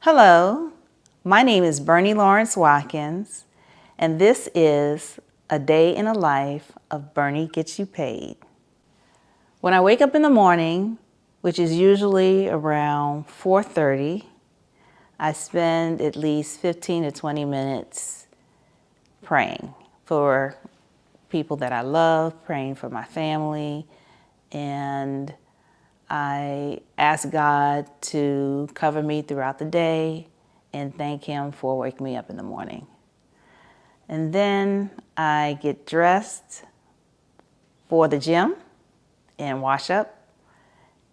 Hello, my name is Bernie Lawrence-Watkins, and this is A Day in the Life of Bernie Gets You Paid. When I wake up in the morning, which is usually around 4:30, I spend at least 15 to 20 minutes praying for people that I love, praying for my family, and I ask God to cover me throughout the day and thank Him for waking me up in the morning. And then I get dressed for the gym and wash up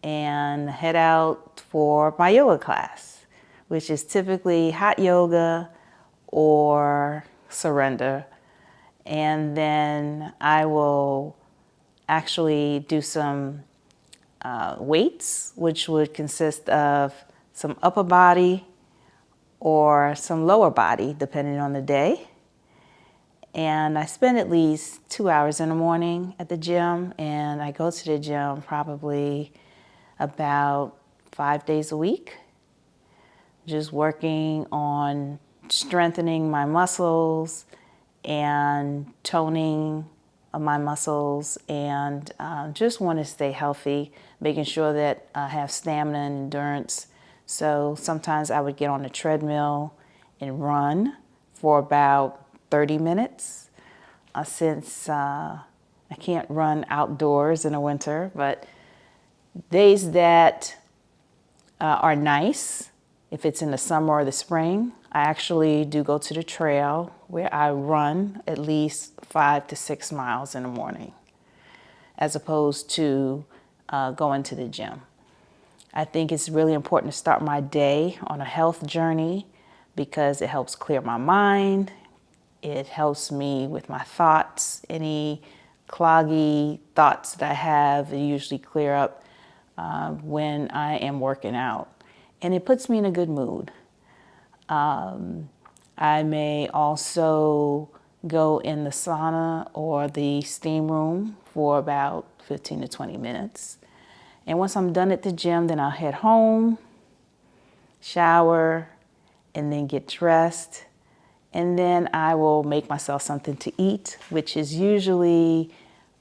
and head out for my yoga class, which is typically hot yoga or surrender. And then I will actually do some weights, which would consist of some upper body or some lower body, depending on the day. And I spend at least 2 hours in the morning at the gym, and I go to the gym probably about 5 days a week, just working on strengthening my muscles and toning my muscles, and just want to stay healthy, making sure that I have stamina and endurance. So sometimes I would get on the treadmill and run for about 30 minutes since I can't run outdoors in the winter, but days that are nice, if it's in the summer or the spring, I actually do go to the trail where I run at least 5 to 6 miles in the morning, as opposed to going to the gym. I think it's really important to start my day on a health journey because it helps clear my mind. It helps me with my thoughts. Any cloggy thoughts that I have, they usually clear up when I am working out. And it puts me in a good mood. I may also go in the sauna or the steam room for about 15 to 20 minutes. And once I'm done at the gym, then I'll head home, shower, and then get dressed. And then I will make myself something to eat, which is usually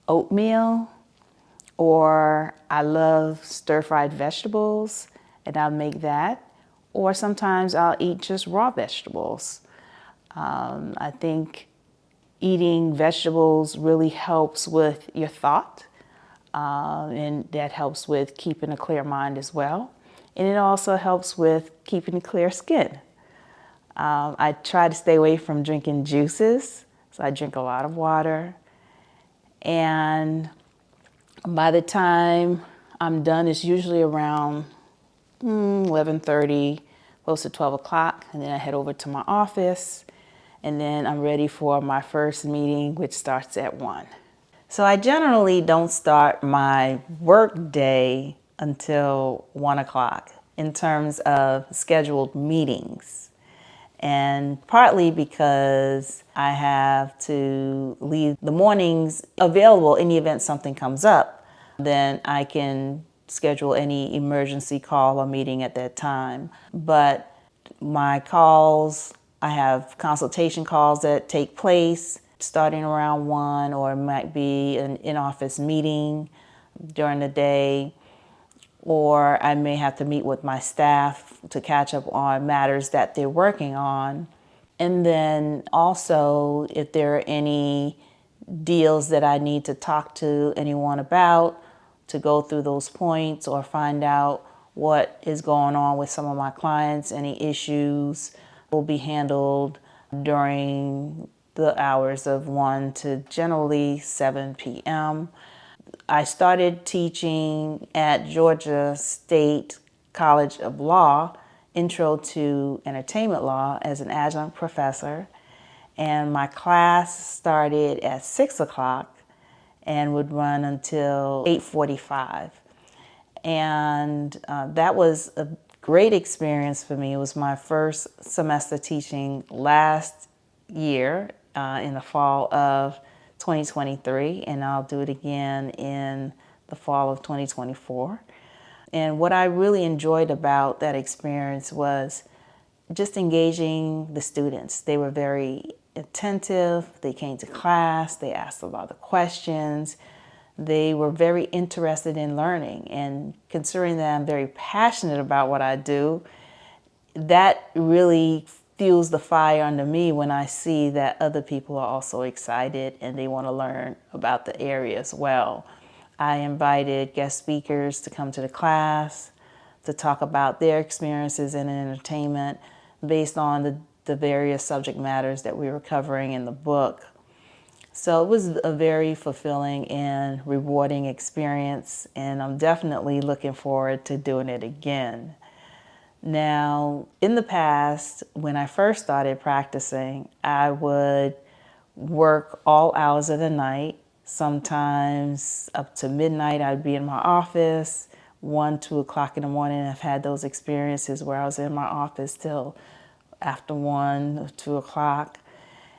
oatmeal, or I love stir-fried vegetables, and I'll make that. Or sometimes I'll eat just raw vegetables. I think eating vegetables really helps with your thought, and that helps with keeping a clear mind as well. And it also helps with keeping a clear skin. I try to stay away from drinking juices, so I drink a lot of water. And by the time I'm done, it's usually around 11:30, close to 12 o'clock, and then I head over to my office, and then I'm ready for my first meeting, which starts at 1. So I generally don't start my work day until 1 o'clock in terms of scheduled meetings. And partly because I have to leave the mornings available in the event something comes up, then I can schedule any emergency call or meeting at that time. But my calls, I have consultation calls that take place starting around 1, or it might be an in-office meeting during the day, or I may have to meet with my staff to catch up on matters that they're working on. And then also, if there are any deals that I need to talk to anyone about, to go through those points or find out what is going on with some of my clients, any issues will be handled during the hours of 1 to generally 7 p.m. I started teaching at Georgia State College of Law, Intro to Entertainment Law, as an adjunct professor. And my class started at 6 o'clock and would run until 8:45. And that was a great experience for me. It was my first semester teaching last year in the fall of 2023, and I'll do it again in the fall of 2024. And what I really enjoyed about that experience was just engaging the students. They were very attentive. They came to class. They asked a lot of questions. They were very interested in learning. And considering that I'm very passionate about what I do, that really fuels the fire under me when I see that other people are also excited and they want to learn about the area as well. I invited guest speakers to come to the class to talk about their experiences in entertainment based on the various subject matters that we were covering in the book. So it was a very fulfilling and rewarding experience, and I'm definitely looking forward to doing it again. Now, in the past, when I first started practicing, I would work all hours of the night. Sometimes up to midnight, I'd be in my office. 1, 2 o'clock in the morning, I've had those experiences where I was in my office till after 1 or 2 o'clock.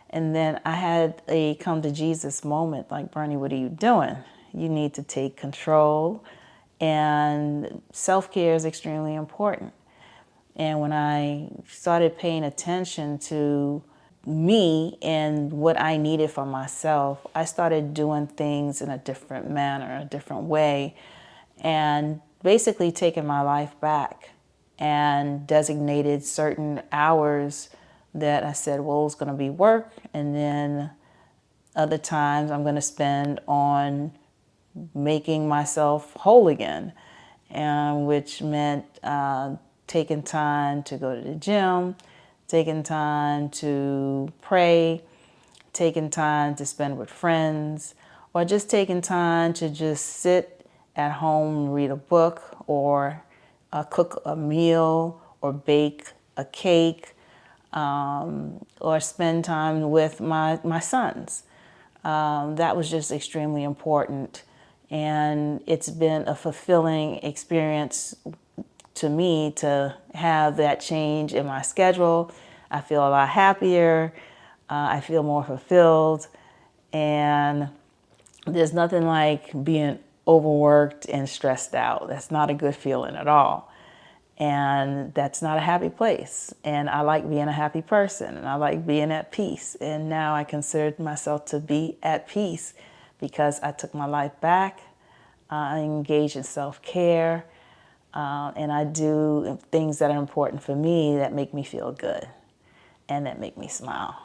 And then I had a come to Jesus moment, like, Bernie, what are you doing? You need to take control, and self-care is extremely important. And when I started paying attention to me and what I needed for myself, I started doing things in a different manner, a different way, and basically taking my life back, and designated certain hours that I said, well, it's going to be work, and then other times I'm going to spend on making myself whole again, and which meant taking time to go to the gym, taking time to pray, taking time to spend with friends, or just taking time to just sit at home and read a book, or cook a meal, or bake a cake, or spend time with my sons. That was just extremely important. And it's been a fulfilling experience to me to have that change in my schedule. I feel a lot happier. I feel more fulfilled. And there's nothing like being overworked and stressed out. That's not a good feeling at all. And that's not a happy place. And I like being a happy person, and I like being at peace. And now I consider myself to be at peace because I took my life back. I engage in self-care, and I do things that are important for me that make me feel good and that make me smile.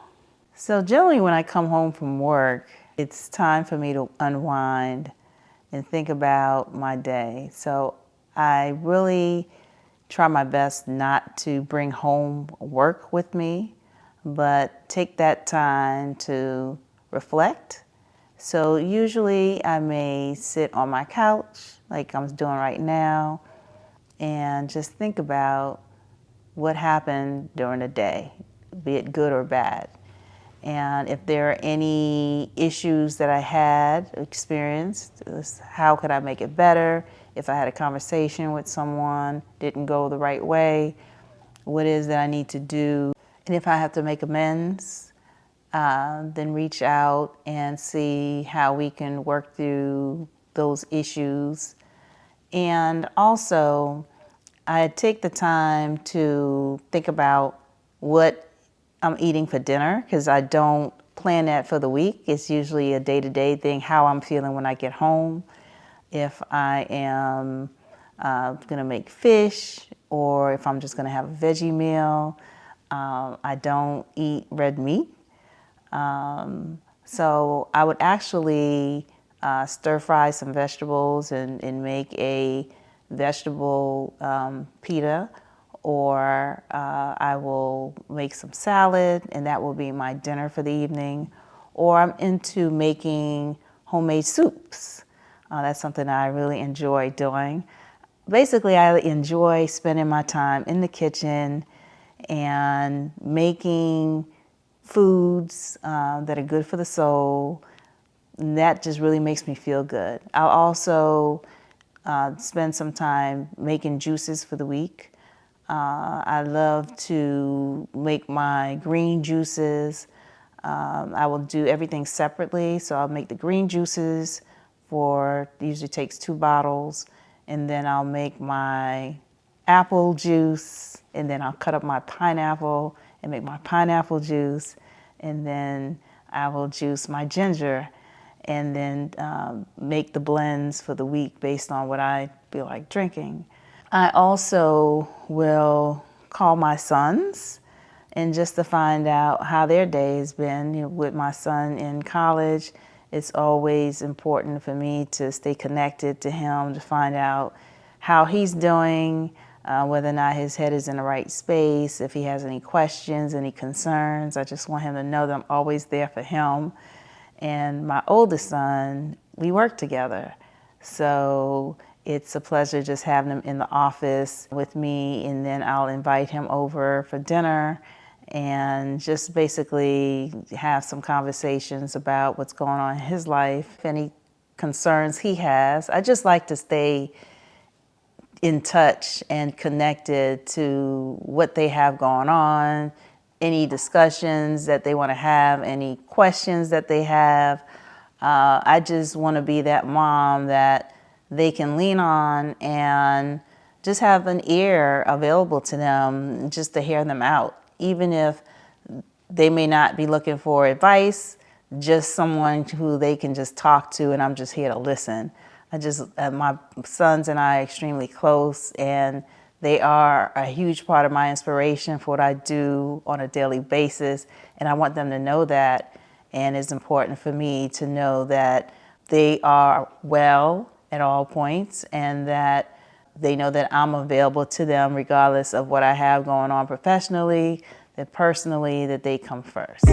So generally when I come home from work, it's time for me to unwind and think about my day. So I really try my best not to bring home work with me, but take that time to reflect. So usually I may sit on my couch like I'm doing right now and just think about what happened during the day, be it good or bad. And if there are any issues that I had experienced, how could I make it better? If I had a conversation with someone, didn't go the right way, what is that I need to do? And if I have to make amends, then reach out and see how we can work through those issues. And also, I take the time to think about what I'm eating for dinner, because I don't plan that for the week. It's usually a day-to-day thing, how I'm feeling when I get home. If I am going to make fish, or if I'm just going to have a veggie meal. I don't eat red meat. So I would actually stir fry some vegetables and make a vegetable pita, or I will make some salad, and that will be my dinner for the evening. Or I'm into making homemade soups. That's something I really enjoy doing. Basically, I enjoy spending my time in the kitchen and making foods that are good for the soul. And that just really makes me feel good. I'll also spend some time making juices for the week. I love to make my green juices. I will do everything separately. So I'll make the green juices usually takes 2 bottles. And then I'll make my apple juice, and then I'll cut up my pineapple and make my pineapple juice, and then I will juice my ginger, and then make the blends for the week based on what I feel like drinking. I also will call my sons and just to find out how their day has been. You know, with my son in college, it's always important for me to stay connected to him to find out how he's doing, whether or not his head is in the right space, if he has any questions, any concerns. I just want him to know that I'm always there for him. And my oldest son, we work together. So it's a pleasure just having him in the office with me, and then I'll invite him over for dinner and just basically have some conversations about what's going on in his life, any concerns he has. I just like to stay in touch and connected to what they have going on, any discussions that they want to have, any questions that they have. I just want to be that mom that they can lean on and just have an ear available to them just to hear them out. Even if they may not be looking for advice, just someone who they can just talk to, and I'm just here to listen. My sons and I are extremely close, and they are a huge part of my inspiration for what I do on a daily basis, and I want them to know that. And it's important for me to know that they are well at all points, and that they know that I'm available to them regardless of what I have going on professionally, that personally, that they come first.